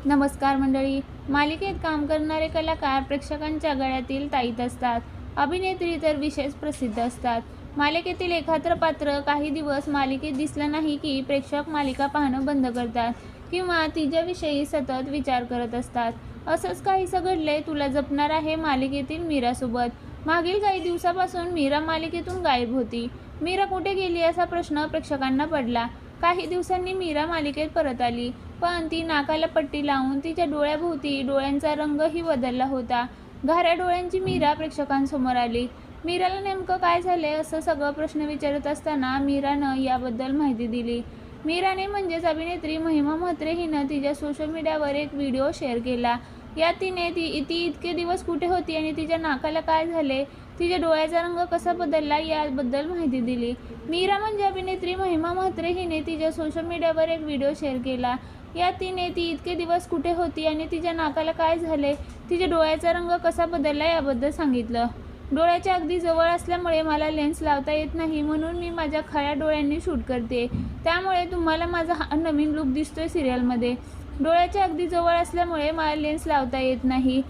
नमस्कार मंडळी. मालिकेत काम करणारे कलाकार प्रेक्षकांच्या गळ्यातील ताईत असतात. अभिनेत्री तर विशेष प्रसिद्ध असतात. मालिकेतील एखादं पात्र काही दिवस मालिकेत दिसलं नाही की प्रेक्षक मालिका पाहणं बंद करतात किंवा तिच्याविषयी सतत विचार करत असतात. असंच काहीसं घडलंय तुला जपणार आहे मालिकेतील मीरासोबत. मागील काही दिवसापासून मीरा मालिकेतून गायब होती. मीरा कुठे गेली असा प्रश्न प्रेक्षकांना पडला. काही दिवसांनी मीरा मालिकेत परत आली, पण ती नाकाला पट्टी लावून तिच्या डोळ्याभोवती डोळ्यांचा रंगही बदलला होता. घाऱ्या डोळ्यांची मीरा प्रेक्षकांसमोर आली. मीराला नेमकं काय झालंय असं सगळं प्रश्न विचारत असताना मीरानं याबद्दल माहिती दिली. मीराने म्हणजेच अभिनेत्री महिमा म्हात्रे हिनं तिच्या सोशल मीडियावर एक व्हिडिओ शेअर केला. यात तिने ती इतके दिवस कुठे होती आणि तिच्या नाकाला काय झाले, तिच्या डोळ्याचा रंग कसा बदलला याबद्दल माहिती दिली. मीरा म्हणजे अभिनेत्री महिमा म्हात्रे हिने तिच्या सोशल मीडियावर एक व्हिडिओ शेअर केला. यात तिने ती इतके दिवस कुठे होती आणि तिच्या नाकाला काय झाले, तिच्या डोळ्याचा रंग कसा बदलला याबद्दल सांगितलं. डोळ्याच्या अगदी जवळ असल्यामुळे मला लेन्स लावता येत नाही, म्हणून मी माझ्या खऱ्या डोळ्यांनी शूट करते. त्यामुळे तुम्हाला माझा हा नवीन लुक दिसतोय सिरियलमध्ये. डोळ्याच्या अगदी जवळ असल्यामुळे मला लेन्स लावता येत नाही.